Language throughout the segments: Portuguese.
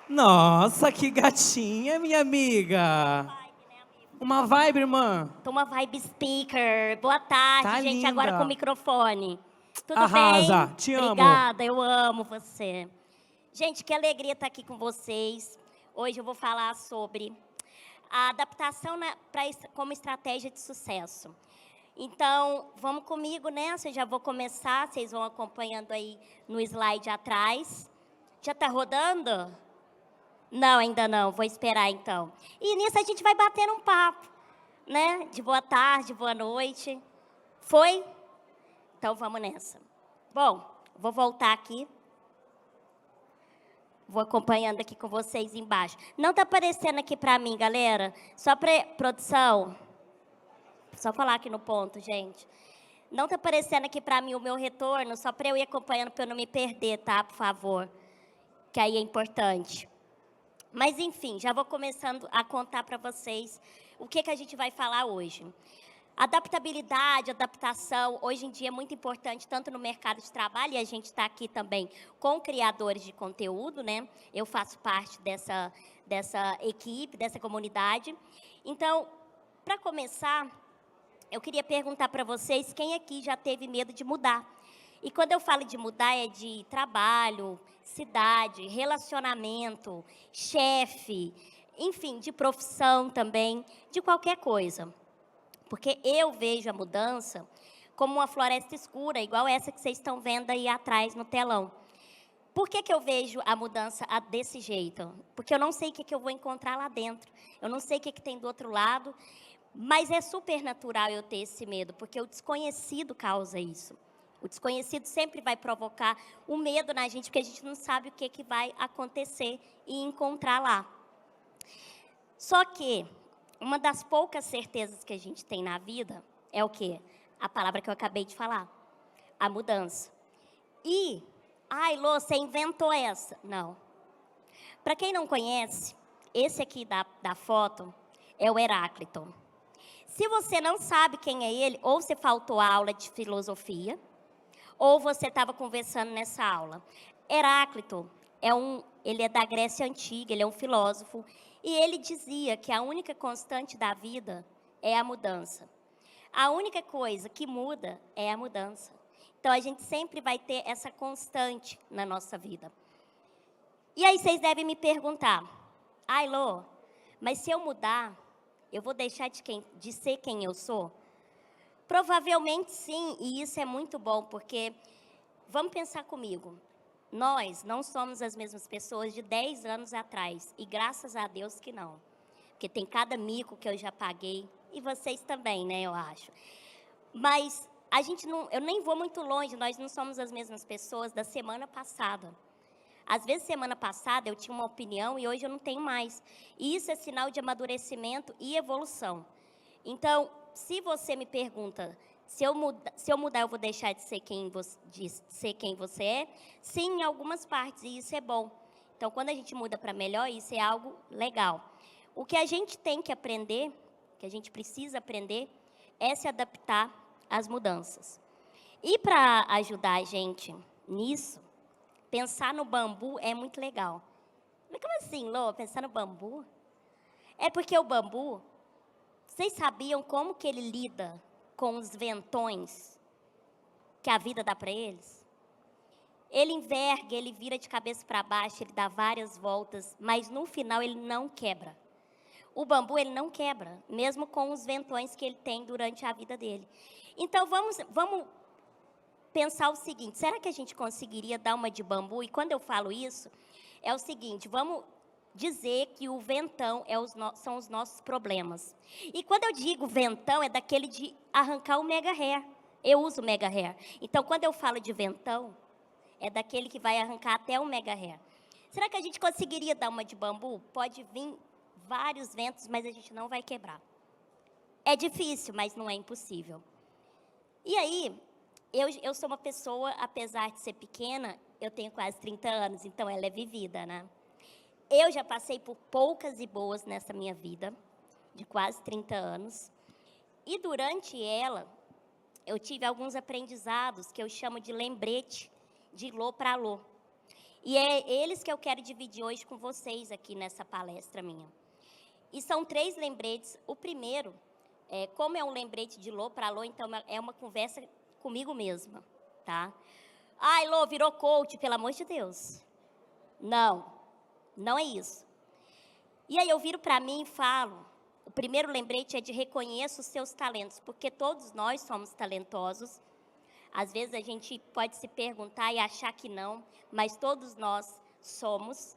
Nossa, que gatinha, minha amiga. Uma vibe, irmã. Tô uma vibe speaker. Boa tarde, Tá gente. linda. Agora com o microfone. Tudo Arrasa, bem? te amo. Obrigada, eu amo você. Gente, que alegria estar aqui com vocês. Hoje eu vou falar sobre a adaptação como estratégia de sucesso. Então, vamos comigo nessa. Eu já vou começar, vocês vão acompanhando aí no slide atrás. Já tá rodando? Não, ainda não. Vou esperar então. E nisso a gente vai batendo um papo, né? De boa tarde, boa noite. Foi? Então vamos nessa. Bom, vou voltar aqui. Vou acompanhando aqui com vocês embaixo. Não tá aparecendo aqui pra mim, galera. Só pra produção. Só falar aqui no ponto, gente. Não tá aparecendo aqui pra mim o meu retorno, só pra eu ir acompanhando pra eu não me perder, tá? Por favor. Que aí é importante. Mas, enfim, já vou começando a contar para vocês o que a gente vai falar hoje. Adaptabilidade, adaptação, hoje em dia é muito importante, tanto no mercado de trabalho, e a gente está aqui também com criadores de conteúdo, né? Eu faço parte dessa equipe, dessa comunidade. Então, para começar, eu queria perguntar para vocês, quem aqui já teve medo de mudar? E quando eu falo de mudar, é de trabalho, cidade, relacionamento, chefe, enfim, de profissão também, de qualquer coisa. Porque eu vejo a mudança como uma floresta escura, igual essa que vocês estão vendo aí atrás no telão. Por que eu vejo a mudança desse jeito? Porque eu não sei o que eu vou encontrar lá dentro. Eu não sei o que tem do outro lado, mas é super natural eu ter esse medo, porque o desconhecido causa isso. O desconhecido sempre vai provocar o medo na gente, porque a gente não sabe o que vai acontecer e encontrar lá. Só que uma das poucas certezas que a gente tem na vida é o quê? A palavra que eu acabei de falar, a mudança. E, Lô, você inventou essa. Não. Para quem não conhece, esse aqui da foto é o Heráclito. Se você não sabe quem é ele, ou você faltou a aula de filosofia, ou você estava conversando nessa aula. Heráclito, ele é da Grécia Antiga, ele é um filósofo, e ele dizia que a única constante da vida é a mudança. A única coisa que muda é a mudança. Então, a gente sempre vai ter essa constante na nossa vida. E aí, vocês devem me perguntar, Lô, mas se eu mudar, eu vou deixar de ser quem eu sou? Provavelmente sim, e isso é muito bom, porque, vamos pensar comigo, nós não somos as mesmas pessoas de 10 anos atrás, e graças a Deus que não, porque tem cada mico que eu já paguei, e vocês também, né, eu acho. Mas eu nem vou muito longe, nós não somos as mesmas pessoas da semana passada. Às vezes, semana passada, eu tinha uma opinião e hoje eu não tenho mais. E isso é sinal de amadurecimento e evolução. Então, se você me pergunta, se eu mudar, eu vou deixar de ser quem você é? Sim, em algumas partes, e isso é bom. Então, quando a gente muda para melhor, isso é algo legal. O que a gente tem que aprender, que a gente precisa aprender, é se adaptar às mudanças. E para ajudar a gente nisso, pensar no bambu é muito legal. Mas como assim, Lô, pensar no bambu? É porque o bambu, vocês sabiam como que ele lida com os ventões que a vida dá para eles? Ele enverga, ele vira de cabeça para baixo, ele dá várias voltas, mas no final ele não quebra. O bambu, ele não quebra, mesmo com os ventões que ele tem durante a vida dele. Então, vamos pensar o seguinte, será que a gente conseguiria dar uma de bambu? E quando eu falo isso, é o seguinte, vamos dizer que o ventão são os nossos problemas. E quando eu digo ventão, é daquele de arrancar o mega hair. Eu uso mega hair. Então, quando eu falo de ventão, é daquele que vai arrancar até o mega hair. Será que a gente conseguiria dar uma de bambu? Pode vir vários ventos, mas a gente não vai quebrar. É difícil, mas não é impossível. E aí, eu sou uma pessoa, apesar de ser pequena, eu tenho quase 30 anos, então ela é vivida, né? Eu já passei por poucas e boas nessa minha vida, de quase 30 anos. E durante ela, eu tive alguns aprendizados que eu chamo de lembrete de Lô para Lô. E é eles que eu quero dividir hoje com vocês aqui nessa palestra minha. E são 3 lembretes. O primeiro, como é um lembrete de Lô para Lô, então é uma conversa comigo mesma, tá? Ai, Lô, virou coach, pelo amor de Deus. Não, não é isso. E aí eu viro para mim e falo, o primeiro lembrete é de reconheça os seus talentos, porque todos nós somos talentosos. Às vezes a gente pode se perguntar e achar que não, mas todos nós somos.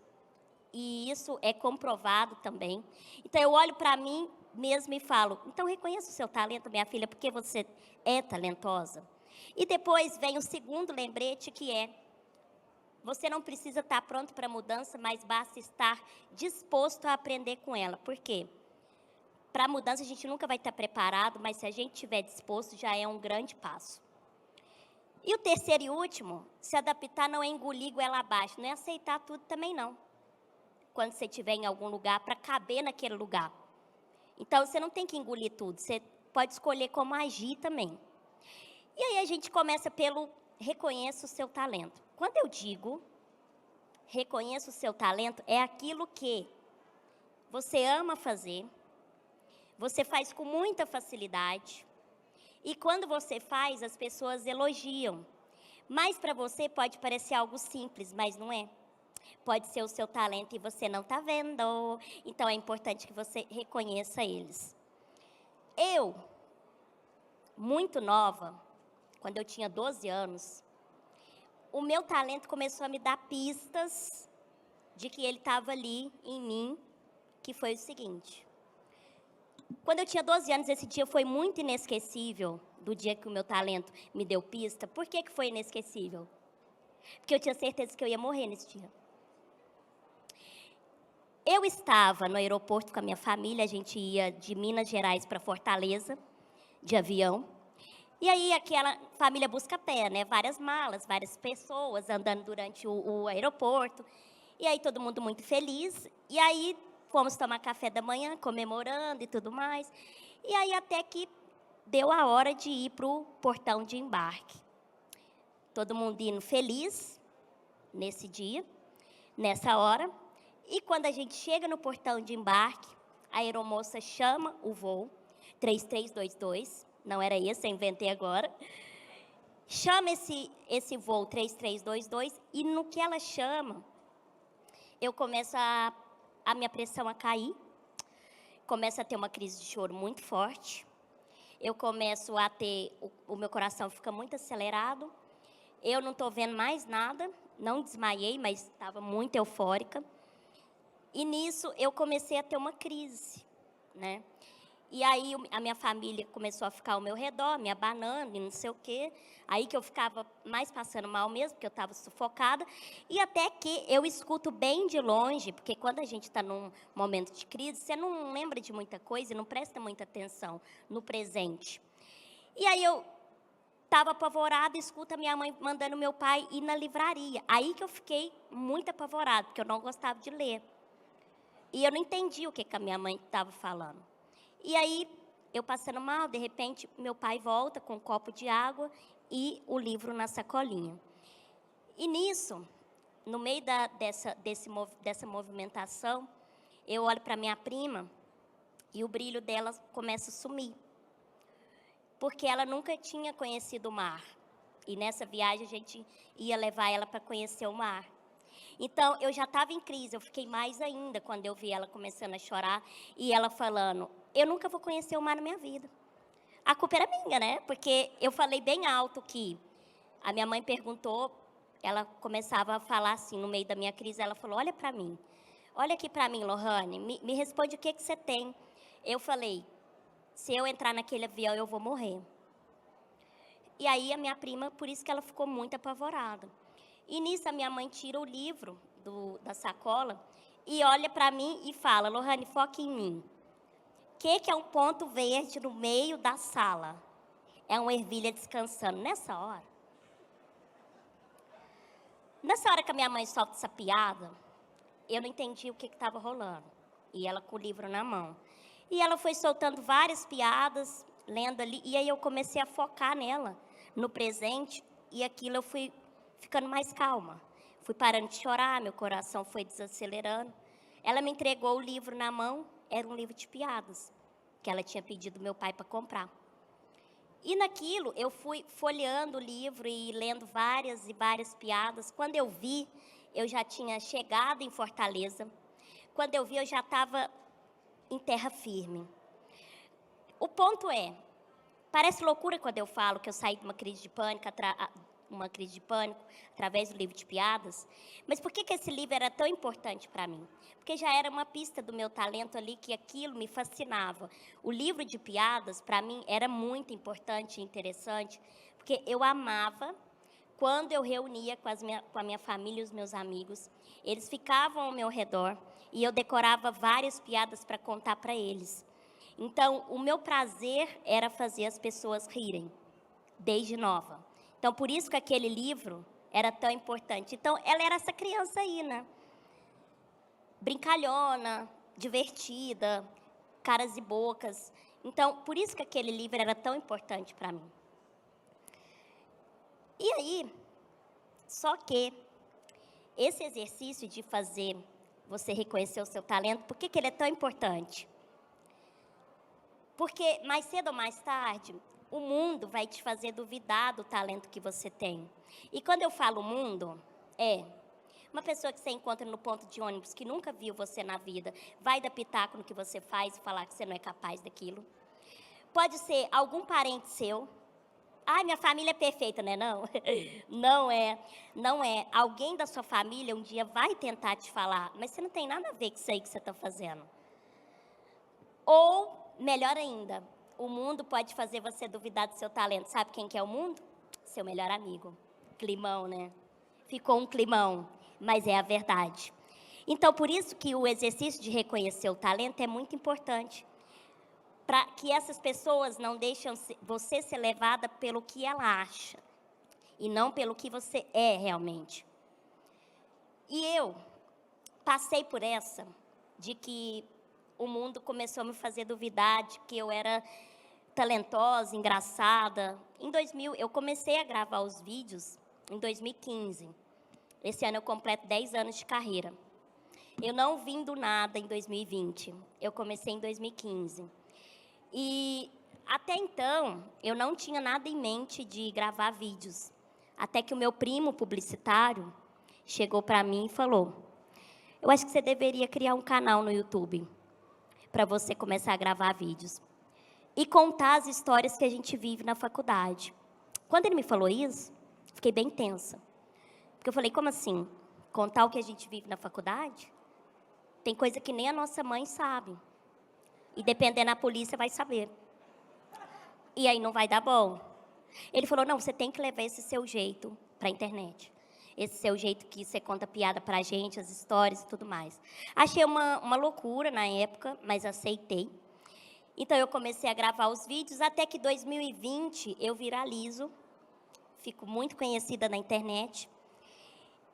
E isso é comprovado também. Então eu olho para mim mesmo e falo, então reconheça o seu talento, minha filha, porque você é talentosa. E depois vem o segundo lembrete, que é, você não precisa estar pronto para a mudança, mas basta estar disposto a aprender com ela. Por quê? Para a mudança a gente nunca vai estar preparado, mas se a gente estiver disposto, já é um grande passo. E o terceiro e último, se adaptar não é engolir goela abaixo, não é aceitar tudo também não. Quando você estiver em algum lugar, para caber naquele lugar. Então, você não tem que engolir tudo, você pode escolher como agir também. E aí a gente começa pelo reconheça o seu talento. Quando eu digo reconheça o seu talento, é aquilo que você ama fazer, você faz com muita facilidade, e quando você faz, as pessoas elogiam. Mas para você pode parecer algo simples, mas não é. Pode ser o seu talento e você não está vendo. Então é importante que você reconheça eles. Eu, muito nova, quando eu tinha 12 anos, o meu talento começou a me dar pistas de que ele estava ali em mim, que foi o seguinte. Quando eu tinha 12 anos, esse dia foi muito inesquecível, do dia que o meu talento me deu pista. Por que foi inesquecível? Porque eu tinha certeza que eu ia morrer nesse dia. Eu estava no aeroporto com a minha família, a gente ia de Minas Gerais para Fortaleza, de avião. E aí aquela família busca pé, né? Várias malas, várias pessoas andando durante o aeroporto. E aí todo mundo muito feliz. E aí fomos tomar café da manhã, comemorando e tudo mais. E aí até que deu a hora de ir para o portão de embarque. Todo mundo indo feliz nesse dia, nessa hora. E quando a gente chega no portão de embarque, a aeromoça chama o voo 3322, não era esse, eu inventei agora. Chama esse voo 3322 e no que ela chama, eu começo a minha pressão a cair, começo a ter uma crise de choro muito forte, eu começo a ter, o meu coração fica muito acelerado, eu não estou vendo mais nada, não desmaiei, mas estava muito eufórica. E nisso eu comecei a ter uma crise, né? E aí a minha família começou a ficar ao meu redor, me abanando e não sei o quê. Aí que eu ficava mais passando mal mesmo, porque eu estava sufocada. E até que eu escuto bem de longe, porque quando a gente está num momento de crise, você não lembra de muita coisa e não presta muita atenção no presente. E aí eu estava apavorada, escuto a minha mãe mandando meu pai ir na livraria. Aí que eu fiquei muito apavorada, porque eu não gostava de ler. E eu não entendi o que a minha mãe estava falando. E aí, eu passando mal, de repente, meu pai volta com um copo de água e o livro na sacolinha. E nisso, no meio dessa movimentação, eu olho para minha prima e o brilho dela começa a sumir. Porque ela nunca tinha conhecido o mar. E nessa viagem a gente ia levar ela para conhecer o mar. Então, eu já estava em crise, eu fiquei mais ainda quando eu vi ela começando a chorar e ela falando, eu nunca vou conhecer o mar na minha vida. A culpa era minha, né? Porque eu falei bem alto que a minha mãe perguntou, ela começava a falar assim, no meio da minha crise, ela falou, olha para mim, olha aqui para mim, Lohane, me responde o que você tem. Eu falei, se eu entrar naquele avião, eu vou morrer. E aí a minha prima, por isso que ela ficou muito apavorada. E nisso a minha mãe tira o livro da sacola e olha para mim e fala, Lohane, foca em mim. O que é um ponto verde no meio da sala? É uma ervilha descansando. Nessa hora que a minha mãe solta essa piada, eu não entendi o que estava rolando. E ela com o livro na mão. E ela foi soltando várias piadas, lendo ali, e aí eu comecei a focar nela, no presente, e aquilo eu fui ficando mais calma. Fui parando de chorar, meu coração foi desacelerando. Ela me entregou o livro na mão, era um livro de piadas, que ela tinha pedido meu pai para comprar. E naquilo, eu fui folheando o livro e lendo várias e várias piadas. Quando eu vi, eu já tinha chegado em Fortaleza. Quando eu vi, eu já estava em terra firme. O ponto é, parece loucura quando eu falo que eu saí de uma crise de pânico, através do livro de piadas, mas por que esse livro era tão importante para mim? Porque já era uma pista do meu talento ali, que aquilo me fascinava. O livro de piadas, para mim, era muito importante e interessante, porque eu amava quando eu reunia com a minha família e os meus amigos. Eles ficavam ao meu redor e eu decorava várias piadas para contar para eles. Então, o meu prazer era fazer as pessoas rirem, desde nova. Então, por isso que aquele livro era tão importante. Então, ela era essa criança aí, né? Brincalhona, divertida, caras e bocas. Então, por isso que aquele livro era tão importante para mim. E aí, só que esse exercício de fazer você reconhecer o seu talento, por que ele é tão importante? Porque mais cedo ou mais tarde, o mundo vai te fazer duvidar do talento que você tem. E quando eu falo mundo, é uma pessoa que você encontra no ponto de ônibus, que nunca viu você na vida, vai dar pitaco no que você faz e falar que você não é capaz daquilo. Pode ser algum parente seu. Ai, minha família é perfeita, né? Não, não é. Não é. Alguém da sua família um dia vai tentar te falar, mas você não tem nada a ver com isso aí que você está fazendo. Ou, melhor ainda, o mundo pode fazer você duvidar do seu talento. Sabe quem que é o mundo? Seu melhor amigo. Climão, né? Ficou um climão, mas é a verdade. Então, por isso que o exercício de reconhecer o talento é muito importante. Para que essas pessoas não deixem você ser levada pelo que ela acha. E não pelo que você é realmente. E eu passei por essa, de que o mundo começou a me fazer duvidar de que eu era talentosa, engraçada. Em 2000, eu comecei a gravar os vídeos em 2015. Esse ano eu completo 10 anos de carreira. Eu não vim do nada em 2020. Eu comecei em 2015. E até então, eu não tinha nada em mente de gravar vídeos. Até que o meu primo publicitário chegou para mim e falou: eu acho que você deveria criar um canal no YouTube para você começar a gravar vídeos e contar as histórias que a gente vive na faculdade. Quando ele me falou isso, fiquei bem tensa. Porque eu falei, como assim? Contar o que a gente vive na faculdade? Tem coisa que nem a nossa mãe sabe. E dependendo da polícia, vai saber. E aí não vai dar bom. Ele falou, não, você tem que levar esse seu jeito para a internet. Esse seu jeito que você conta piada para a gente, as histórias e tudo mais. Achei uma loucura na época, mas aceitei. Então, eu comecei a gravar os vídeos, até que em 2020 eu viralizo. Fico muito conhecida na internet.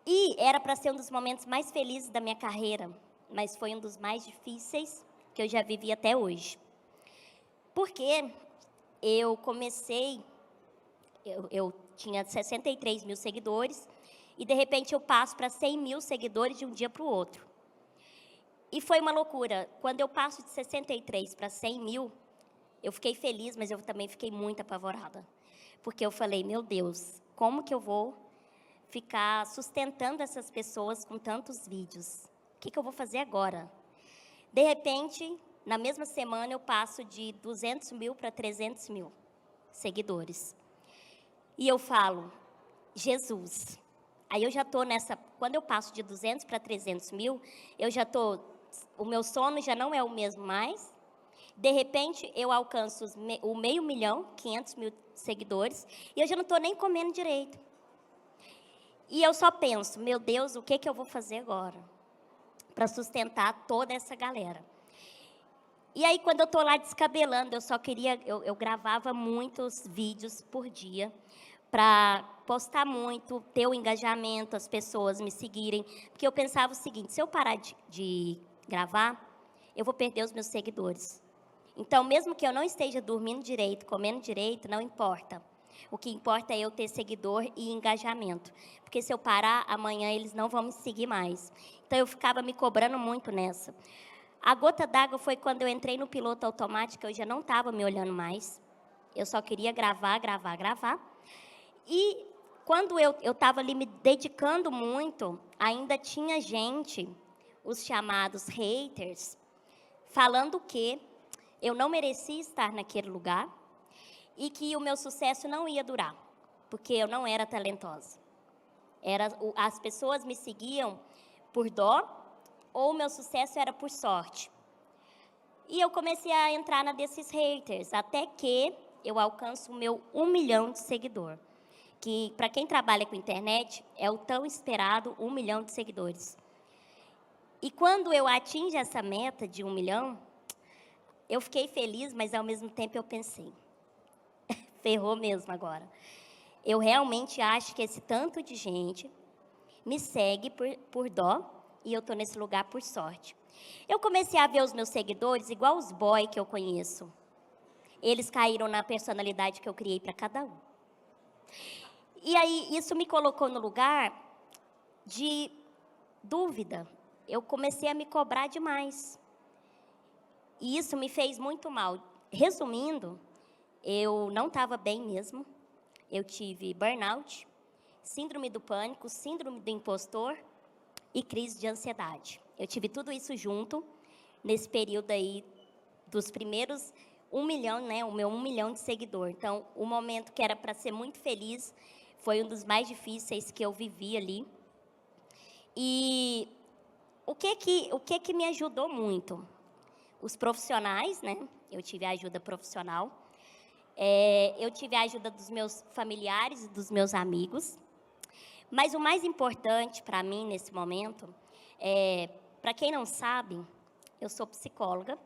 E era para ser um dos momentos mais felizes da minha carreira, mas foi um dos mais difíceis que eu já vivi até hoje. Porque eu comecei, eu tinha 63 mil seguidores, e de repente eu passo para 100 mil seguidores de um dia para o outro. E foi uma loucura. Quando eu passo de 63 para 100 mil, eu fiquei feliz, mas eu também fiquei muito apavorada. Porque eu falei, meu Deus, como que eu vou ficar sustentando essas pessoas com tantos vídeos? O que eu vou fazer agora? De repente, na mesma semana, eu passo de 200 mil para 300 mil seguidores. E eu falo, Jesus. Aí eu já estou nessa... Quando eu passo de 200 para 300 mil, eu já estou... O meu sono já não é o mesmo mais. De repente, eu alcanço o 500.000, 500 mil seguidores, e eu já não estou nem comendo direito. E eu só penso, meu Deus, o que eu vou fazer agora para sustentar toda essa galera? E aí, quando eu estou lá descabelando, eu gravava muitos vídeos por dia, para postar muito, ter o engajamento, as pessoas me seguirem. Porque eu pensava o seguinte, se eu parar de gravar, eu vou perder os meus seguidores. Então, mesmo que eu não esteja dormindo direito, comendo direito, não importa. O que importa é eu ter seguidor e engajamento. Porque se eu parar, amanhã eles não vão me seguir mais. Então, eu ficava me cobrando muito nessa. A gota d'água foi quando eu entrei no piloto automático, eu já não estava me olhando mais. Eu só queria gravar, gravar, gravar. E quando eu estava ali me dedicando muito, ainda tinha gente, os chamados haters, falando que eu não merecia estar naquele lugar e que o meu sucesso não ia durar, porque eu não era talentosa. As pessoas me seguiam por dó ou o meu sucesso era por sorte. E eu comecei a entrar na desses haters, até que eu alcanço o meu 1 milhão de seguidor. Que, para quem trabalha com internet, é o tão esperado 1 milhão de seguidores. E quando eu atingo essa meta de 1 milhão, eu fiquei feliz, mas ao mesmo tempo eu pensei, ferrou mesmo agora. Eu realmente acho que esse tanto de gente me segue por dó e eu estou nesse lugar por sorte. Eu comecei a ver os meus seguidores igual os boys que eu conheço. Eles caíram na personalidade que eu criei para cada um. E aí, isso me colocou no lugar de dúvida. Eu comecei a me cobrar demais. E isso me fez muito mal. Resumindo, eu não estava bem mesmo. Eu tive burnout, síndrome do pânico, síndrome do impostor e crise de ansiedade. Eu tive tudo isso junto nesse período aí dos primeiros 1 milhão, né? O meu 1 milhão de seguidor. Então, o momento que era para ser muito feliz foi um dos mais difíceis que eu vivi ali. E o que me ajudou muito? Os profissionais, né? Eu tive a ajuda profissional. Eu tive a ajuda dos meus familiares e dos meus amigos. Mas o mais importante para mim nesse momento, para quem não sabe, eu sou psicóloga,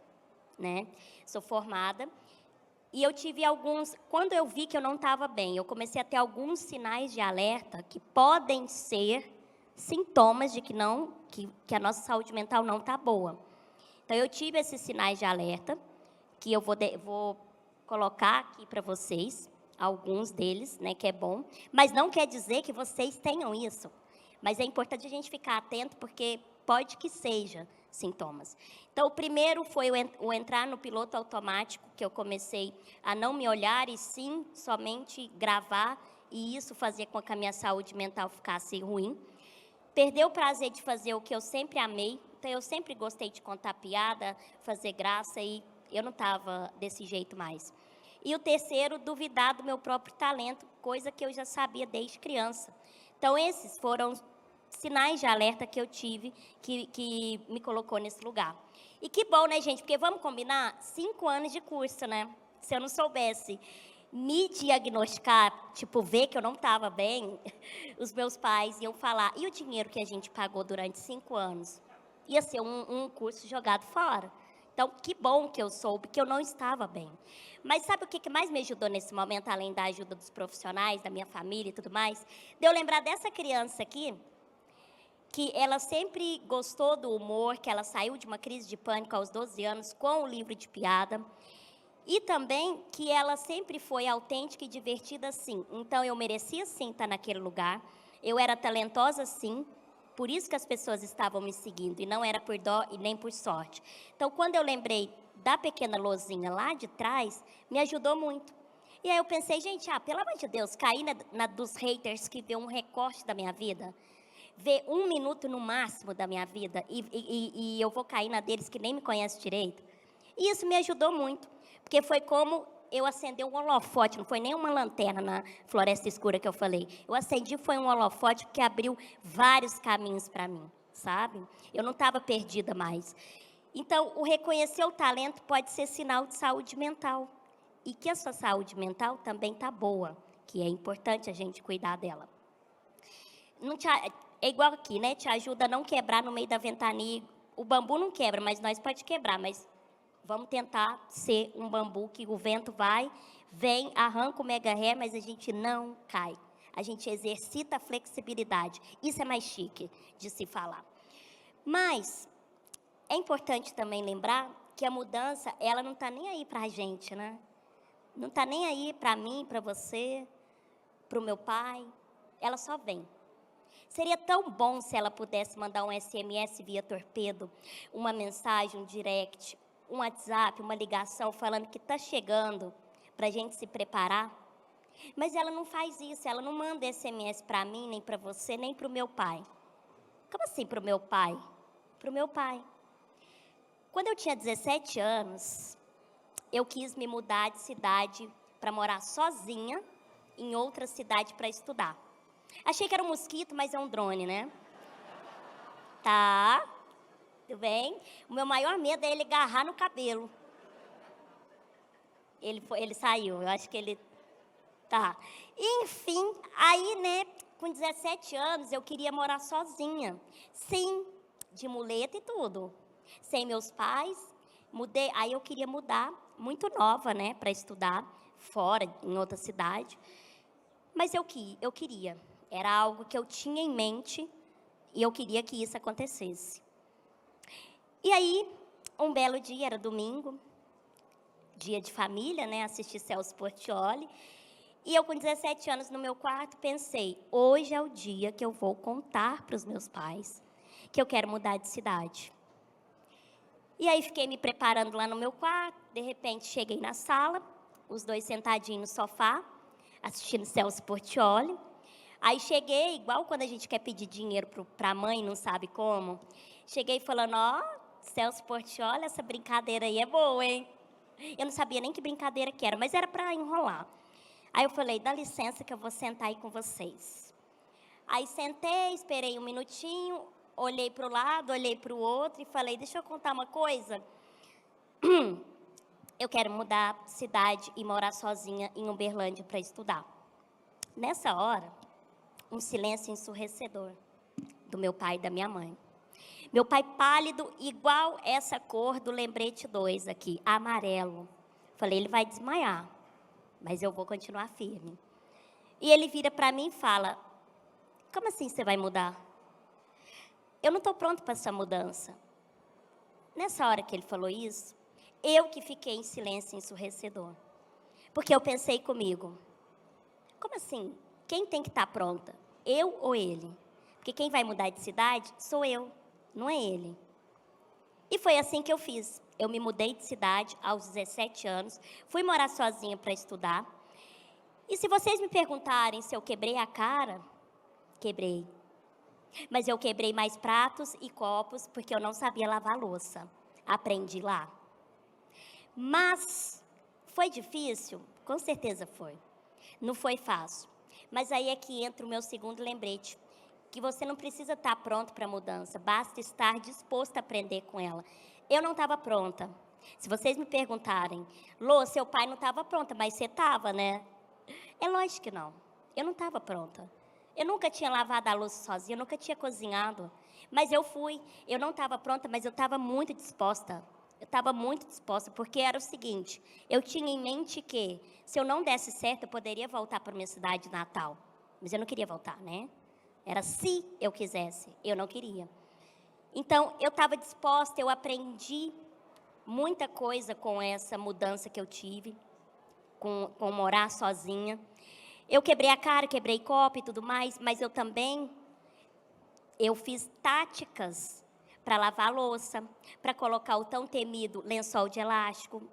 né? Sou formada. E eu tive quando eu vi que eu não estava bem, eu comecei a ter alguns sinais de alerta que podem ser sintomas de que a nossa saúde mental não está boa. Então, eu tive esses sinais de alerta, que eu vou colocar aqui para vocês, alguns deles, né, que é bom. Mas não quer dizer que vocês tenham isso. Mas é importante a gente ficar atento, porque pode que seja sintomas. Então, o primeiro foi o entrar no piloto automático, que eu comecei a não me olhar e sim somente gravar, e isso fazia com que a minha saúde mental ficasse ruim. Perder o prazer de fazer o que eu sempre amei. Então, eu sempre gostei de contar piada, fazer graça, e eu não estava desse jeito mais. E o terceiro, duvidar do meu próprio talento, coisa que eu já sabia desde criança. Então, esses foram sinais de alerta que eu tive, que me colocou nesse lugar. E que bom, né, gente? Porque vamos combinar? 5 anos de curso, né? Se eu não soubesse me diagnosticar, tipo, ver que eu não estava bem, os meus pais iam falar, e o dinheiro que a gente pagou durante 5 anos? Ia ser um curso jogado fora. Então, que bom que eu soube que eu não estava bem. Mas sabe o que mais me ajudou nesse momento, além da ajuda dos profissionais, da minha família e tudo mais? De eu lembrar dessa criança aqui, que ela sempre gostou do humor, que ela saiu de uma crise de pânico aos 12 anos com o livro de piada. E também que ela sempre foi autêntica e divertida, sim. Então, eu merecia, sim, estar naquele lugar. Eu era talentosa, sim. Por isso que as pessoas estavam me seguindo. E não era por dó e nem por sorte. Então, quando eu lembrei da pequena Lozinha lá de trás, me ajudou muito. E aí eu pensei, gente, pelo amor de Deus, cair na dos haters que vê um recorte da minha vida, vê 1 minuto no máximo da minha vida, e eu vou cair na deles que nem me conhecem direito. E isso me ajudou muito. Porque foi como eu acendi um holofote, não foi nem uma lanterna na floresta escura que eu falei. Eu acendi, foi um holofote que abriu vários caminhos para mim, sabe? Eu não estava perdida mais. Então, o reconhecer o talento pode ser sinal de saúde mental. E que a sua saúde mental também está boa, que é importante a gente cuidar dela. É igual aqui, né? Te ajuda a não quebrar no meio da ventania. O bambu não quebra, mas nós pode quebrar, mas vamos tentar ser um bambu que o vento vai, vem, arranca o mega ré, mas a gente não cai. A gente exercita a flexibilidade. Isso é mais chique de se falar. Mas é importante também lembrar que a mudança, ela não está nem aí para a gente, né? Não está nem aí para mim, para você. para o meu pai, ela só vem. Seria tão bom se ela pudesse mandar um SMS via torpedo, uma mensagem, um direct, um WhatsApp, uma ligação falando que está chegando para a gente se preparar. Mas ela não faz isso, ela não manda SMS para mim, nem para você, nem para o meu pai. Como assim para o meu pai? Para o meu pai. Quando eu tinha 17 anos, eu quis me mudar de cidade para morar sozinha em outra cidade para estudar. Achei que era um mosquito, mas é um drone, né? Tá, tudo bem. O meu maior medo é ele agarrar no cabelo. Ele saiu, eu acho que ele... Tá. Enfim, aí, né, com 17 anos, eu queria morar sozinha. Sim, de muleta e tudo. Sem meus pais, mudei. Aí eu queria mudar, muito nova, né, para estudar fora, em outra cidade. Mas eu queria. Era algo que eu tinha em mente e eu queria que isso acontecesse. E aí, um belo dia, era domingo, dia de família, né, assisti Celso Portiolli. E eu, com 17 anos, no meu quarto, pensei, hoje é o dia que eu vou contar para os meus pais que eu quero mudar de cidade. E aí, fiquei me preparando lá no meu quarto, de repente, cheguei na sala, os dois sentadinhos no sofá, assistindo Celso Portiolli. Aí, cheguei, igual quando a gente quer pedir dinheiro para a mãe e não sabe como, cheguei falando, ó, Celso Portiolli, essa brincadeira aí é boa, hein? Eu não sabia nem que brincadeira que era, mas era para enrolar. Aí eu falei, dá licença que eu vou sentar aí com vocês. Aí sentei, esperei um minutinho, olhei para o lado, olhei para o outro e falei, deixa eu contar uma coisa. Eu quero mudar de cidade e morar sozinha em Uberlândia para estudar. Nessa hora, um silêncio ensurdecedor do meu pai e da minha mãe. Meu pai pálido, igual essa cor do lembrete 2 aqui, amarelo. Falei, ele vai desmaiar, mas eu vou continuar firme. E ele vira para mim e fala, como assim você vai mudar? Eu não estou pronto para essa mudança. Nessa hora que ele falou isso, eu que fiquei em silêncio ensurdecedor. Porque eu pensei comigo, como assim? Quem tem que estar pronta? Eu ou ele? Porque quem vai mudar de cidade sou eu, não é ele. E foi assim que eu fiz. Eu me mudei de cidade aos 17 anos, fui morar sozinha para estudar. E se vocês me perguntarem se eu quebrei a cara, quebrei. Mas eu quebrei mais pratos e copos porque eu não sabia lavar louça. Aprendi lá. Mas foi difícil? Com certeza foi. Não foi fácil. Mas aí é que entra o meu segundo lembrete, que você não precisa estar pronto para a mudança, basta estar disposto a aprender com ela. Eu não estava pronta. Se vocês me perguntarem, Lô, seu pai não estava pronta, mas você estava, né? É lógico que não. Eu não estava pronta. Eu nunca tinha lavado a louça sozinha, eu nunca tinha cozinhado. Mas eu fui. Eu não estava pronta, mas eu estava muito disposta. Eu estava muito disposta, porque era o seguinte, eu tinha em mente que, se eu não desse certo, eu poderia voltar para a minha cidade natal. Mas eu não queria voltar, né? Era se eu quisesse, eu não queria. Então, eu estava disposta, eu aprendi muita coisa com essa mudança que eu tive, com morar sozinha. Eu quebrei a cara, quebrei copo e tudo mais, mas eu também, eu fiz táticas para lavar a louça, para colocar o tão temido lençol de elástico.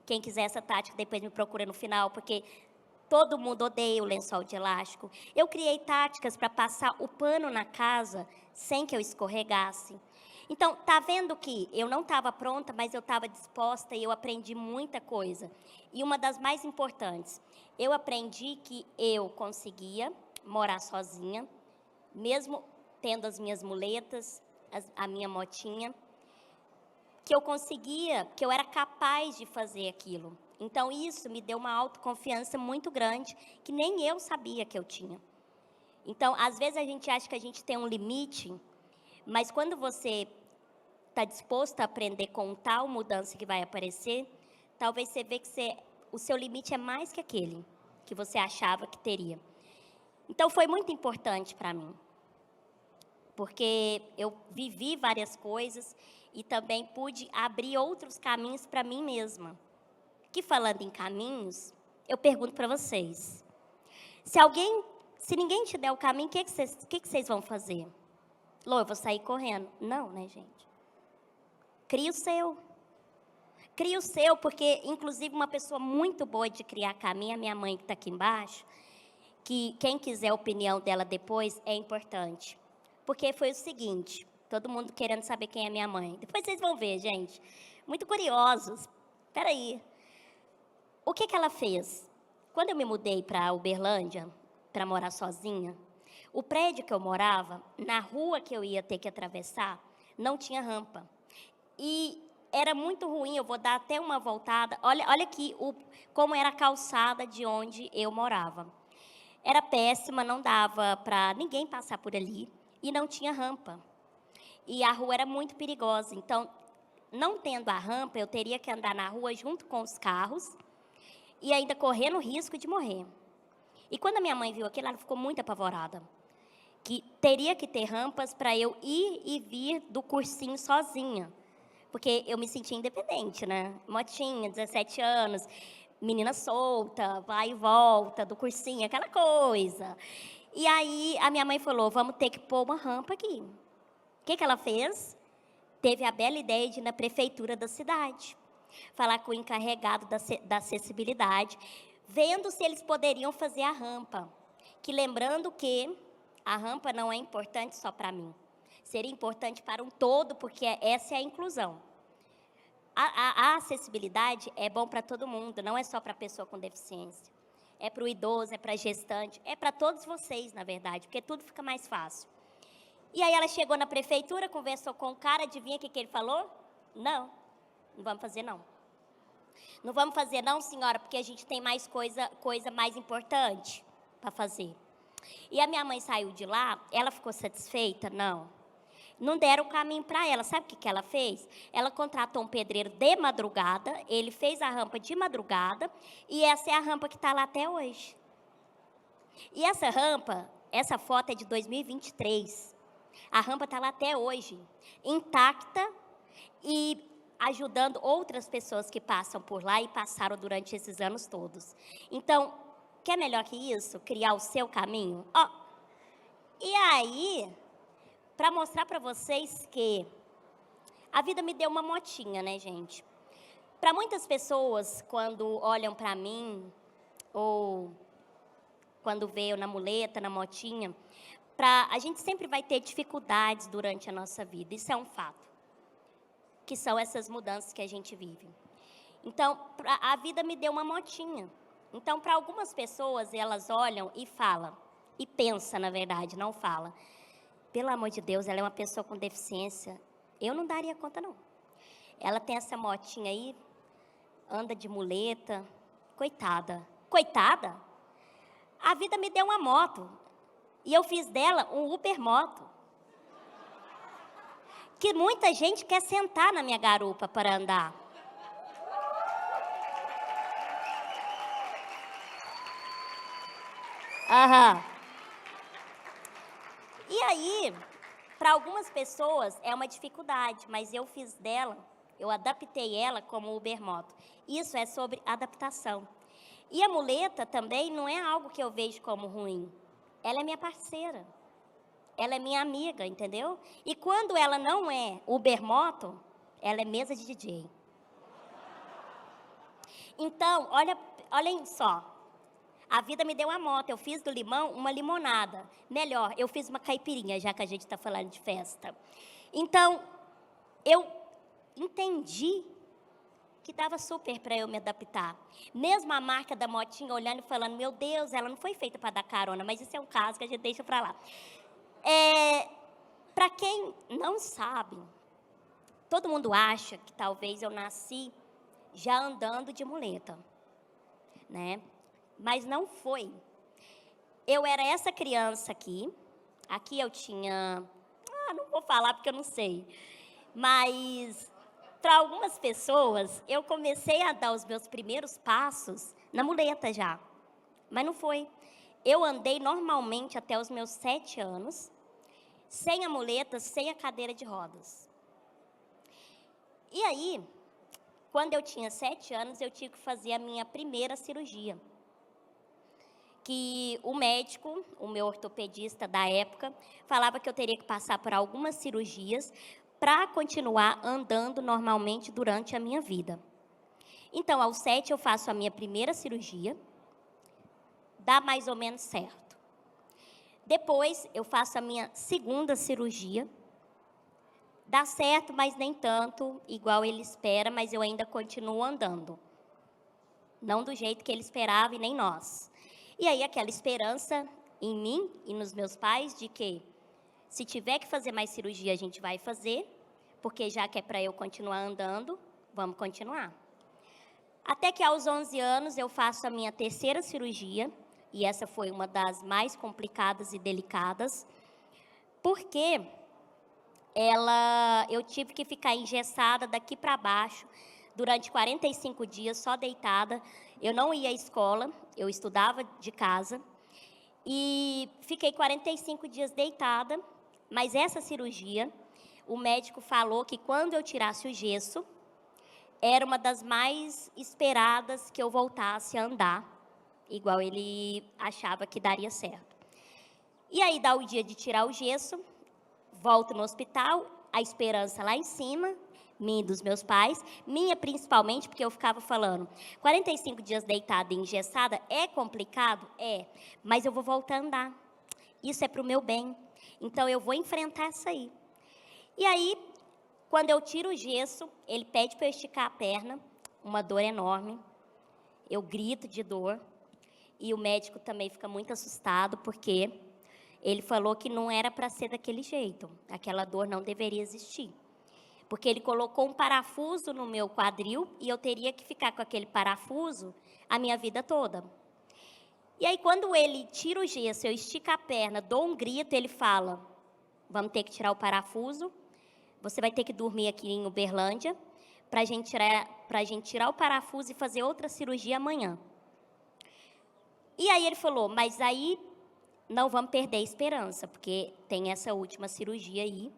Quem quiser essa tática, depois me procura no final, porque todo mundo odeia o lençol de elástico. Eu criei táticas para passar o pano na casa sem que eu escorregasse. Então, tá vendo que eu não estava pronta, mas eu estava disposta e eu aprendi muita coisa. E uma das mais importantes, eu aprendi que eu conseguia morar sozinha, mesmo tendo as minhas muletas, a minha motinha, que eu conseguia, que eu era capaz de fazer aquilo. Então, isso me deu uma autoconfiança muito grande, que nem eu sabia que eu tinha. Então, às vezes a gente acha que a gente tem um limite, mas quando você está disposto a aprender com tal mudança que vai aparecer, talvez você vê que o seu limite é mais que aquele que você achava que teria. Então, foi muito importante para mim, porque eu vivi várias coisas e também pude abrir outros caminhos para mim mesma. Que, falando em caminhos, eu pergunto para vocês, Se ninguém te der o caminho, o que vocês vão fazer? Lô, eu vou sair correndo. Não, né, gente? Cria o seu. Cria o seu, porque, inclusive, uma pessoa muito boa de criar caminho, a minha mãe que está aqui embaixo, que quem quiser a opinião dela depois, é importante. Porque foi o seguinte, todo mundo querendo saber quem é minha mãe. Depois vocês vão ver, gente. Muito curiosos. Espera aí. O que ela fez? Quando eu me mudei para Uberlândia, para morar sozinha, o prédio que eu morava, na rua que eu ia ter que atravessar, não tinha rampa. E era muito ruim, eu vou dar até uma voltada. Olha aqui como era a calçada de onde eu morava. Era péssima, não dava para ninguém passar por ali e não tinha rampa. E a rua era muito perigosa, então, não tendo a rampa, eu teria que andar na rua junto com os carros e ainda correndo o risco de morrer. E quando a minha mãe viu aquilo, ela ficou muito apavorada, que teria que ter rampas para eu ir e vir do cursinho sozinha, porque eu me sentia independente, né? Motinha, 17 anos, menina solta, vai e volta do cursinho, aquela coisa. E aí a minha mãe falou, vamos ter que pôr uma rampa aqui. O que ela fez? Teve a bela ideia de ir na prefeitura da cidade, falar com o encarregado da acessibilidade, vendo se eles poderiam fazer a rampa. Que lembrando que a rampa não é importante só para mim, seria importante para um todo, porque essa é a inclusão. A acessibilidade é bom para todo mundo, não é só para a pessoa com deficiência. É para o idoso, é para a gestante, é para todos vocês, na verdade, porque tudo fica mais fácil. E aí ela chegou na prefeitura, conversou com o cara, adivinha o que ele falou? Não vamos fazer não. Não vamos fazer não, senhora, porque a gente tem mais coisa mais importante para fazer. E a minha mãe saiu de lá, ela ficou satisfeita? Não deram o caminho para ela. Sabe o que ela fez? Ela contratou um pedreiro de madrugada, ele fez a rampa de madrugada, e essa é a rampa que está lá até hoje. E essa rampa, essa foto é de 2023. A rampa está lá até hoje, intacta e ajudando outras pessoas que passam por lá e passaram durante esses anos todos. Então, quer melhor que isso? Criar o seu caminho? E aí, para mostrar para vocês que a vida me deu uma motinha, né, gente? Para muitas pessoas, quando olham para mim, ou quando veio na muleta, na motinha, a gente sempre vai ter dificuldades durante a nossa vida, isso é um fato, que são essas mudanças que a gente vive. Então, a vida me deu uma motinha. Então, para algumas pessoas, elas olham e falam, e pensam, na verdade, não falam, pelo amor de Deus, ela é uma pessoa com deficiência, eu não daria conta, não. Ela tem essa motinha aí, anda de muleta, coitada. Coitada? A vida me deu uma moto, e eu fiz dela um Uber moto, que muita gente quer sentar na minha garupa para andar. E aí, para algumas pessoas é uma dificuldade, mas eu fiz dela, eu adaptei ela como Uber moto. Isso é sobre adaptação. E a muleta também não é algo que eu vejo como ruim. Ela é minha parceira. Ela é minha amiga, entendeu? E quando ela não é Uber moto, ela é mesa de DJ. Então, olhem só. A vida me deu uma moto, eu fiz do limão uma limonada. Melhor, eu fiz uma caipirinha, já que a gente está falando de festa. Então, eu entendi que dava super para eu me adaptar. Mesmo a marca da motinha olhando e falando, meu Deus, ela não foi feita para dar carona, mas isso é um caso que a gente deixa para lá. Para quem não sabe, todo mundo acha que talvez eu nasci já andando de muleta, né? Mas não foi. Eu era essa criança aqui eu tinha, não vou falar porque eu não sei, mas para algumas pessoas, eu comecei a dar os meus primeiros passos na muleta já, mas não foi. Eu andei normalmente até os meus 7 anos, sem a muleta, sem a cadeira de rodas. E aí, quando eu tinha 7 anos, eu tive que fazer a minha primeira cirurgia, que o médico, o meu ortopedista da época, falava que eu teria que passar por algumas cirurgias para continuar andando normalmente durante a minha vida. Então, aos 7 eu faço a minha primeira cirurgia, dá mais ou menos certo. Depois, eu faço a minha segunda cirurgia, dá certo, mas nem tanto, igual ele espera, mas eu ainda continuo andando. Não do jeito que ele esperava e nem nós. E aí, aquela esperança em mim e nos meus pais de que, se tiver que fazer mais cirurgia, a gente vai fazer, porque já que é para eu continuar andando, vamos continuar. Até que aos 11 anos eu faço a minha terceira cirurgia, e essa foi uma das mais complicadas e delicadas, porque eu tive que ficar engessada daqui para baixo durante 45 dias, só deitada. Eu não ia à escola, eu estudava de casa, e fiquei 45 dias deitada, mas essa cirurgia, o médico falou que quando eu tirasse o gesso, era uma das mais esperadas que eu voltasse a andar, igual ele achava que daria certo. E aí dá o dia de tirar o gesso, volto no hospital, a esperança lá em cima, minha e dos meus pais, minha principalmente, porque eu ficava falando, 45 dias deitada e engessada é complicado? É, mas eu vou voltar a andar. Isso é para o meu bem. Então eu vou enfrentar isso aí. E aí, quando eu tiro o gesso, ele pede para eu esticar a perna, uma dor enorme. Eu grito de dor. E o médico também fica muito assustado, porque ele falou que não era para ser daquele jeito. Aquela dor não deveria existir. Porque ele colocou um parafuso no meu quadril e eu teria que ficar com aquele parafuso a minha vida toda. E aí, quando ele tira o gesso, eu estico a perna, dou um grito, ele fala, vamos ter que tirar o parafuso, você vai ter que dormir aqui em Uberlândia para a gente tirar o parafuso e fazer outra cirurgia amanhã. E aí ele falou, mas aí não vamos perder a esperança, porque tem essa última cirurgia aí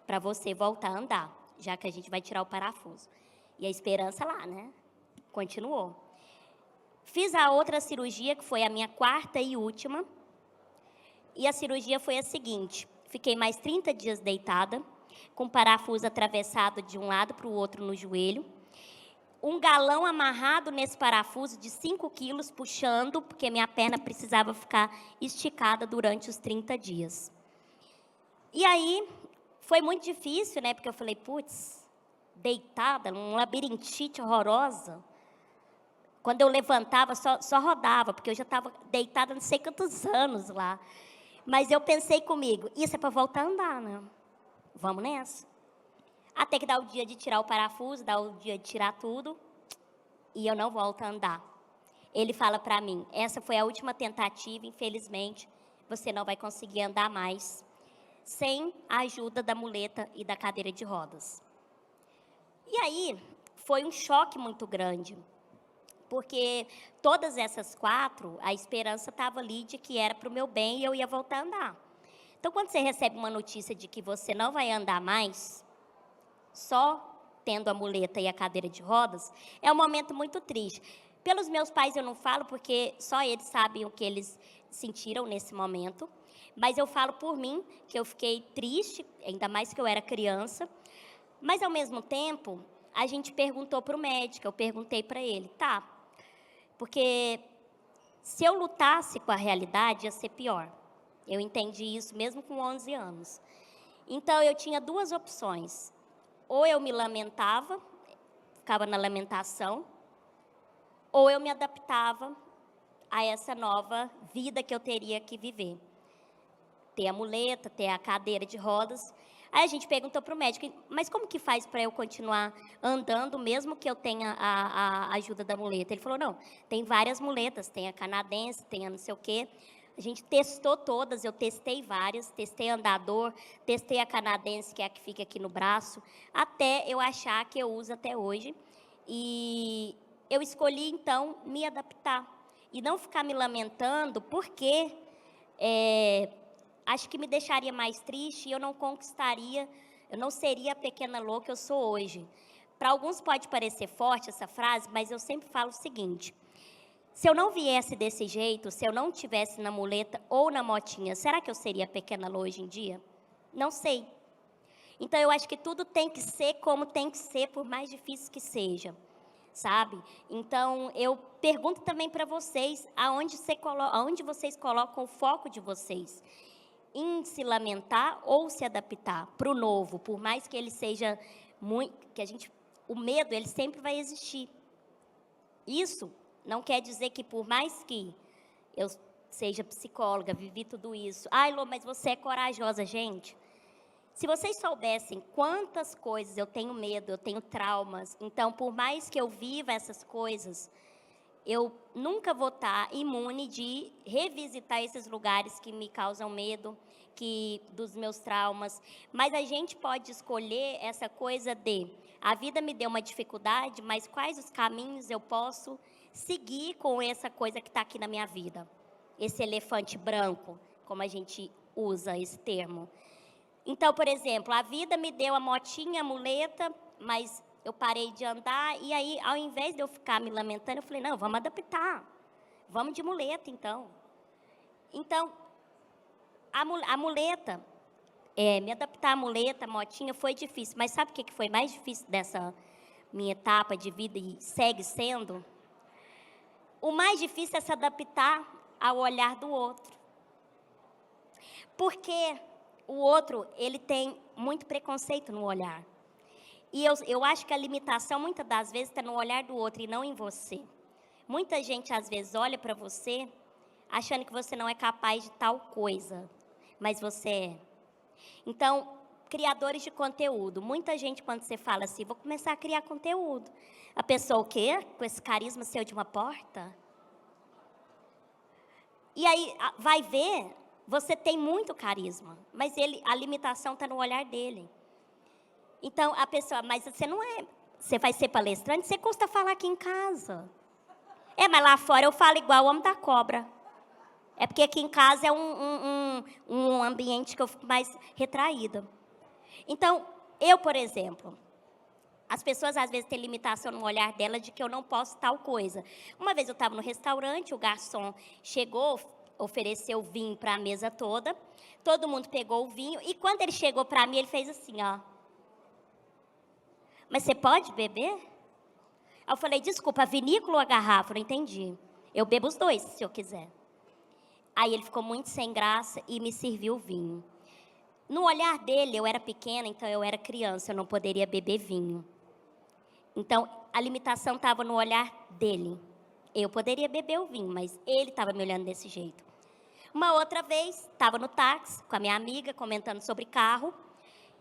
para você voltar a andar, já que a gente vai tirar o parafuso. E a esperança lá, né? Continuou. Fiz a outra cirurgia, que foi a minha quarta e última. E a cirurgia foi a seguinte, fiquei mais 30 dias deitada, com o parafuso atravessado de um lado para o outro no joelho, um galão amarrado nesse parafuso de 5 quilos, puxando, porque minha perna precisava ficar esticada durante os 30 dias. E aí, foi muito difícil, né? Porque eu falei, putz, deitada, num labirintite horrorosa. Quando eu levantava, só rodava, porque eu já estava deitada não sei quantos anos lá. Mas eu pensei comigo, isso é para voltar a andar, né? Vamos nessa. Até que dá o dia de tirar o parafuso, dá o dia de tirar tudo, e eu não volto a andar. Ele fala para mim, essa foi a última tentativa, infelizmente, você não vai conseguir andar mais, sem a ajuda da muleta e da cadeira de rodas. E aí, foi um choque muito grande, porque todas essas 4, a esperança estava ali de que era para o meu bem e eu ia voltar a andar. Então, quando você recebe uma notícia de que você não vai andar mais, só tendo a muleta e a cadeira de rodas, é um momento muito triste. Pelos meus pais eu não falo, porque só eles sabem o que eles sentiram nesse momento, mas eu falo por mim, que eu fiquei triste, ainda mais que eu era criança, mas ao mesmo tempo, a gente perguntou para o médico, eu perguntei para ele, tá, porque se eu lutasse com a realidade, ia ser pior. Eu entendi isso mesmo com 11 anos. Então, eu tinha 2 opções. Ou eu me lamentava, ficava na lamentação, ou eu me adaptava a essa nova vida que eu teria que viver. Ter a muleta, ter a cadeira de rodas. Aí a gente perguntou para o médico, mas como que faz para eu continuar andando, mesmo que eu tenha a ajuda da muleta? Ele falou, não, tem várias muletas, tem a canadense, tem a não sei o quê. A gente testou todas, eu testei várias, testei andador, testei a canadense, que é a que fica aqui no braço, até eu achar que eu uso até hoje. E eu escolhi, então, me adaptar e não ficar me lamentando, porque acho que me deixaria mais triste e eu não conquistaria, eu não seria a pequena louca que eu sou hoje. Para alguns pode parecer forte essa frase, mas eu sempre falo o seguinte, Se eu não viesse desse jeito, se eu não tivesse na muleta ou na motinha, será que eu seria pequena Lô hoje em dia? Não sei. Então, eu acho que tudo tem que ser como tem que ser, por mais difícil que seja, sabe? Então, eu pergunto também para vocês, aonde vocês colocam o foco de vocês? Em se lamentar ou se adaptar para o novo, por mais que ele seja muito, o medo, ele sempre vai existir. Isso não quer dizer que por mais que eu seja psicóloga, vivi tudo isso, ai, Lô, mas você é corajosa, gente. Se vocês soubessem quantas coisas eu tenho medo, eu tenho traumas, então por mais que eu viva essas coisas, eu nunca vou estar imune de revisitar esses lugares que me causam medo, dos meus traumas. Mas a gente pode escolher essa coisa de, a vida me deu uma dificuldade, mas quais os caminhos eu posso seguir com essa coisa que está aqui na minha vida? Esse elefante branco, como a gente usa esse termo. Então, por exemplo, a vida me deu a motinha, a muleta, mas eu parei de andar, e aí, ao invés de eu ficar me lamentando, eu falei, não, vamos adaptar. Vamos de muleta, então. Então, a muleta, me adaptar à muleta, à motinha, foi difícil. Mas sabe o que foi mais difícil dessa minha etapa de vida e segue sendo? O mais difícil é se adaptar ao olhar do outro. Porque o outro, ele tem muito preconceito no olhar. E eu acho que a limitação, muitas das vezes, está no olhar do outro e não em você. Muita gente, às vezes, olha para você achando que você não é capaz de tal coisa, mas você é. Então, criadores de conteúdo. Muita gente, quando você fala assim, vou começar a criar conteúdo. A pessoa, o quê? Com esse carisma seu de uma porta? E aí, vai ver, você tem muito carisma, mas a limitação está no olhar dele. Então, a pessoa, mas você vai ser palestrante, você custa falar aqui em casa. Mas lá fora eu falo igual o homem da cobra. É porque aqui em casa é um ambiente que eu fico mais retraída. Então, eu, por exemplo, as pessoas às vezes têm limitação no olhar dela de que eu não posso tal coisa. Uma vez eu estava no restaurante, o garçom chegou, ofereceu vinho para a mesa toda, todo mundo pegou o vinho, e quando ele chegou para mim, ele fez assim, ó. Mas você pode beber? Aí eu falei, desculpa, a vinícola ou a garrafa? Eu não entendi. Eu bebo os dois, se eu quiser. Aí ele ficou muito sem graça e me serviu o vinho. No olhar dele, eu era pequena, então eu era criança, eu não poderia beber vinho. Então, a limitação estava no olhar dele. Eu poderia beber o vinho, mas ele estava me olhando desse jeito. Uma outra vez, estava no táxi com a minha amiga, comentando sobre carro.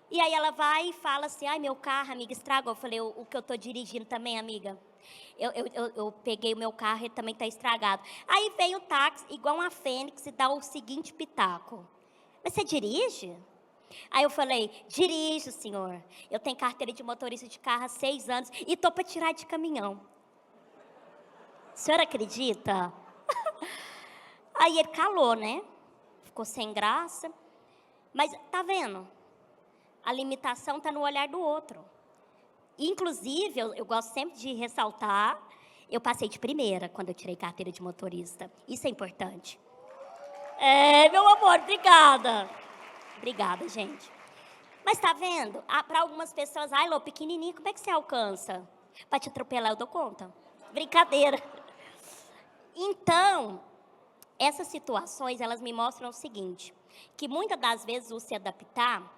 E aí ela vai e fala assim, ai, meu carro, amiga, estragou. Eu falei, o que eu estou dirigindo também, amiga? Eu peguei o meu carro, ele também está estragado. Aí vem o táxi, igual uma fênix, e dá o seguinte pitaco. Mas você dirige? Aí eu falei, dirijo, senhor. Eu tenho carteira de motorista de carro há 6 anos e estou para tirar de caminhão. O senhor acredita? Aí ele calou, né? Ficou sem graça. Mas tá vendo? A limitação está no olhar do outro. Inclusive, eu gosto sempre de ressaltar, eu passei de primeira quando eu tirei carteira de motorista. Isso é importante. Meu amor, obrigada. Obrigada, gente. Mas tá vendo? Para algumas pessoas, ai, Lô, pequenininho, como é que você alcança? Para te atropelar, eu dou conta. Brincadeira. Então, essas situações, elas me mostram o seguinte, que muitas das vezes o se adaptar,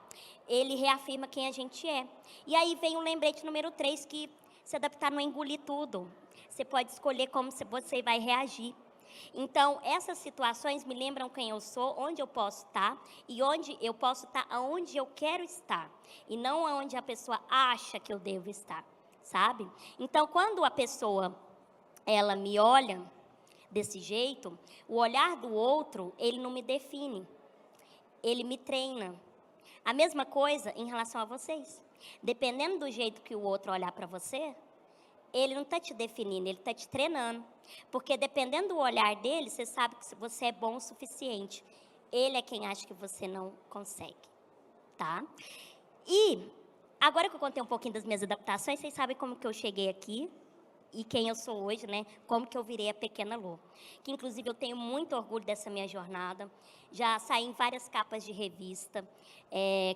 ele reafirma quem a gente é. E aí vem o lembrete número 3, que se adaptar não é engolir tudo. Você pode escolher como você vai reagir. Então, essas situações me lembram quem eu sou, onde eu posso estar, e onde eu posso estar aonde eu quero estar, e não aonde a pessoa acha que eu devo estar, sabe? Então, quando a pessoa, ela me olha desse jeito, o olhar do outro, ele não me define, ele me treina. A mesma coisa em relação a vocês. Dependendo do jeito que o outro olhar para você, ele não está te definindo, ele está te treinando. Porque dependendo do olhar dele, você sabe que você é bom o suficiente. Ele é quem acha que você não consegue, tá? E agora que eu contei um pouquinho das minhas adaptações, vocês sabem como que eu cheguei aqui. e quem eu sou hoje, né? Como que eu virei a Pequena Lô. Que, inclusive, eu tenho muito orgulho dessa minha jornada. Já saí em várias capas de revista,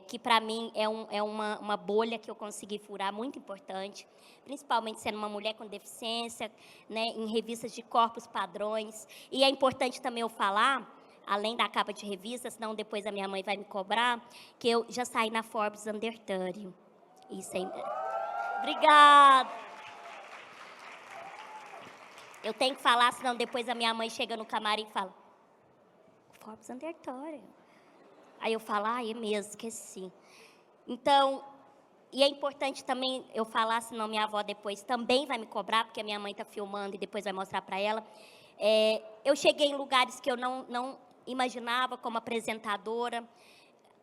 que, para mim, é uma bolha que eu consegui furar, muito importante, principalmente sendo uma mulher com deficiência, né, em revistas de corpos padrões. E é importante também eu falar, além da capa de revista, senão depois a minha mãe vai me cobrar, que eu já saí na Forbes Under 30. Isso aí. Obrigada. Eu tenho que falar, senão depois a minha mãe chega no camarim e fala, Forbes Under 30. Aí eu falo, é mesmo, esqueci. Então, e é importante também eu falar, senão minha avó depois também vai me cobrar, porque a minha mãe está filmando e depois vai mostrar para ela. Eu cheguei em lugares que eu não imaginava, como apresentadora,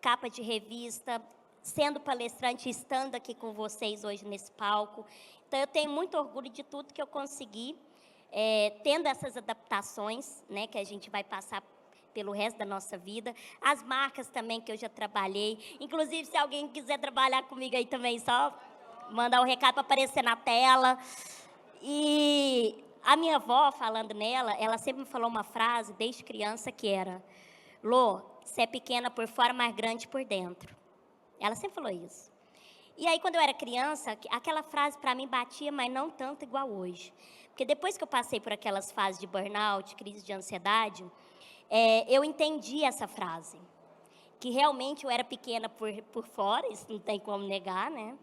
capa de revista, sendo palestrante, estando aqui com vocês hoje nesse palco. Então, eu tenho muito orgulho de tudo que eu consegui, tendo essas adaptações, né, que a gente vai passar pelo resto da nossa vida. As marcas também que eu já trabalhei. Inclusive, se alguém quiser trabalhar comigo aí também, só mandar um recado para aparecer na tela. E a minha avó, falando nela, ela sempre me falou uma frase, desde criança, que era, Lô, você é pequena por fora, mas grande por dentro. Ela sempre falou isso. E aí, quando eu era criança, aquela frase para mim batia, mas não tanto igual hoje. Porque depois que eu passei por aquelas fases de burnout, crise de ansiedade, eu entendi essa frase. Que realmente eu era pequena por fora, isso não tem como negar, né?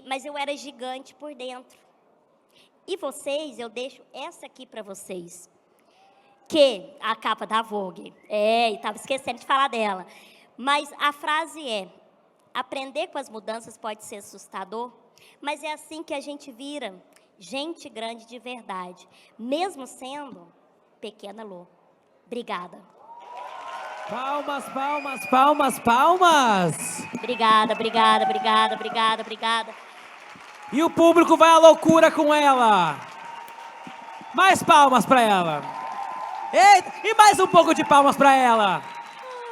Mas eu era gigante por dentro. E vocês, eu deixo essa aqui para vocês. Que a capa da Vogue. E estava esquecendo de falar dela. Mas a frase é, aprender com as mudanças pode ser assustador, mas é assim que a gente vira gente grande de verdade, mesmo sendo Pequena Lô. Obrigada. Palmas, palmas, palmas, palmas. Obrigada, obrigada, obrigada, obrigada, obrigada. E o público vai à loucura com ela. Mais palmas para ela. Eita, e mais um pouco de palmas para ela.